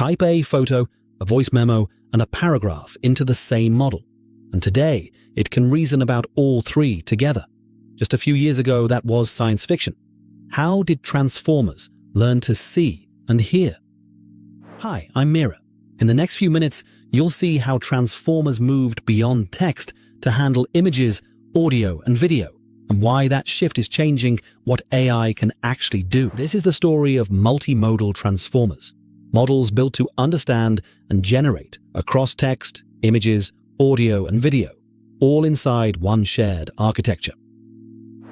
Type a photo, a voice memo, and a paragraph into the same model. And today, it can reason about all three together. Just a few years ago, that was science fiction. How did transformers learn to see and hear? Hi, I'm Mira. In the next few minutes, you'll see how transformers moved beyond text to handle images, audio, and video, and why that shift is changing what AI can actually do. This is the story of multimodal transformers, models built to understand and generate across text, images, audio, and video, all inside one shared architecture.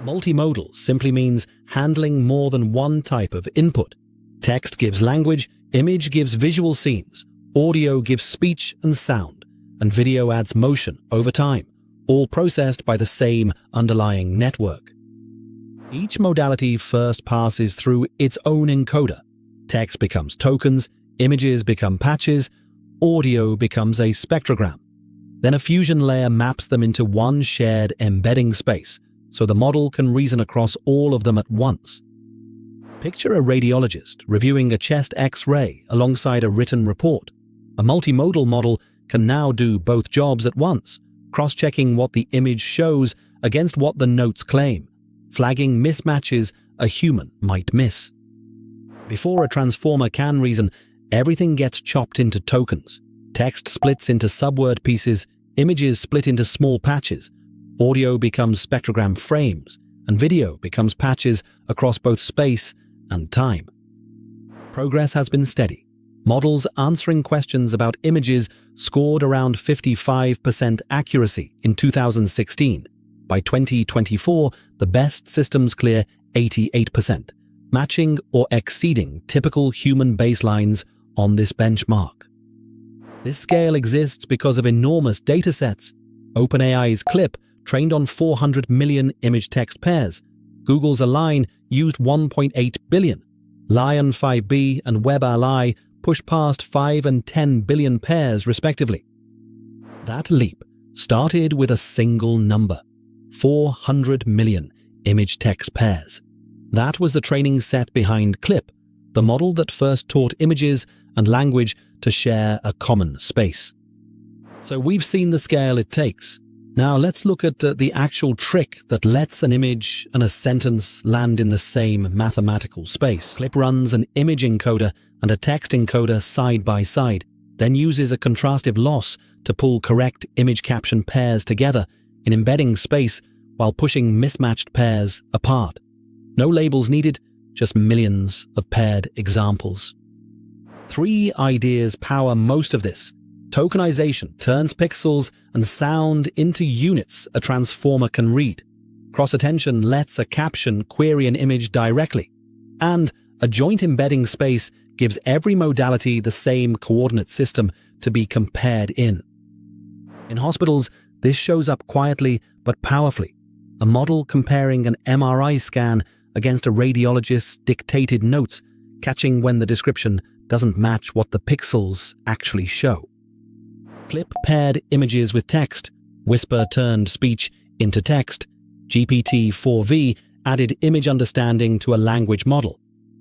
Multimodal simply means handling more than one type of input. Text gives language, image gives visual scenes, audio gives speech and sound, and video adds motion over time, all processed by the same underlying network. Each modality first passes through its own encoder. Text becomes tokens, images become patches, audio becomes a spectrogram. Then a fusion layer maps them into one shared embedding space, so the model can reason across all of them at once. Picture a radiologist reviewing a chest X-ray alongside a written report. A multimodal model can now do both jobs at once, cross-checking what the image shows against what the notes claim, flagging mismatches a human might miss. Before a transformer can reason, everything gets chopped into tokens. Text splits into subword pieces, images split into small patches, audio becomes spectrogram frames, and video becomes patches across both space and time. Progress has been steady. Models answering questions about images scored around 55% accuracy in 2016. By 2024, the best systems clear 88%, matching or exceeding typical human baselines on this benchmark. This scale exists because of enormous datasets. OpenAI's Clip trained on 400 million image-text pairs. Google's Align used 1.8 billion. Lion 5B and WebAI pushed past 5 and 10 billion pairs, respectively. That leap started with a single number: 400 million image-text pairs. That was the training set behind Clip, the model that first taught images and language to share a common space. So we've seen the scale it takes. Now let's look at the actual trick that lets an image and a sentence land in the same mathematical space. Clip runs an image encoder and a text encoder side by side, then uses a contrastive loss to pull correct image caption pairs together in embedding space while pushing mismatched pairs apart. No labels needed, just millions of paired examples. Three ideas power most of this. Tokenization turns pixels and sound into units a transformer can read. Cross-attention lets a caption query an image directly. And a joint embedding space gives every modality the same coordinate system to be compared in. In hospitals, this shows up quietly but powerfully. A model comparing an MRI scan against a radiologist's dictated notes, catching when the description doesn't match what the pixels actually show. Clip paired images with text, Whisper turned speech into text, GPT-4V added image understanding to a language model,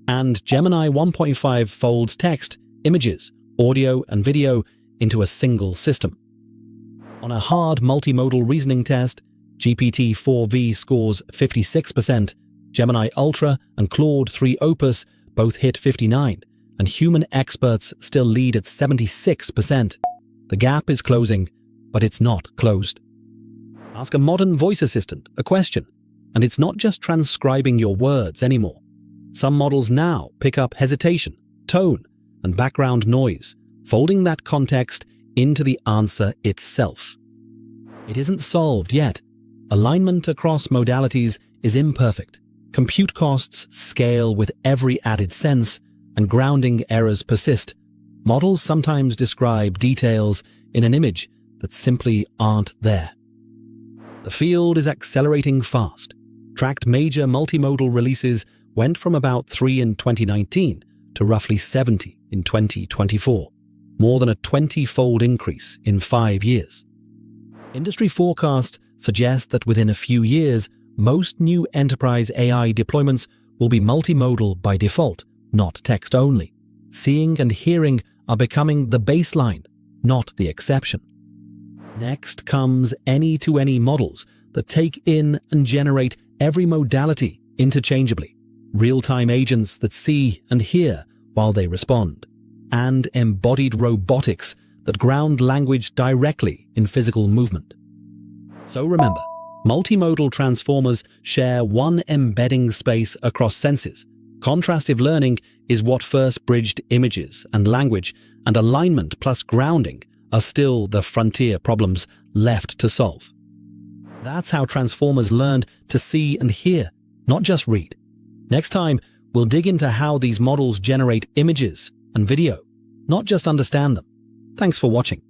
and Gemini 1.5 folds text, images, audio, and video into a single system. On a hard multimodal reasoning test, GPT-4V scores 56%, Gemini Ultra and Claude 3 Opus both hit 59%, and human experts still lead at 76%. The gap is closing, but it's not closed. Ask a modern voice assistant a question, and it's not just transcribing your words anymore. Some models now pick up hesitation, tone, and background noise, folding that context into the answer itself. It isn't solved yet. Alignment across modalities is imperfect. Compute costs scale with every added sense, and grounding errors persist. Models sometimes describe details in an image that simply aren't there. The field is accelerating fast. Tracked major multimodal releases went from about 3 in 2019 to roughly 70 in 2024, more than a 20-fold increase in 5 years. Industry forecasts suggest that within a few years, most new enterprise AI deployments will be multimodal by default, not text only. Seeing and hearing are becoming the baseline, not the exception. Next comes any-to-any models that take in and generate every modality interchangeably, real-time agents that see and hear while they respond, and embodied robotics that ground language directly in physical movement. So remember, multimodal transformers share one embedding space across senses. Contrastive learning is what first bridged images and language, and alignment plus grounding are still the frontier problems left to solve. That's how transformers learned to see and hear, not just read. Next time, we'll dig into how these models generate images and video, not just understand them. Thanks for watching.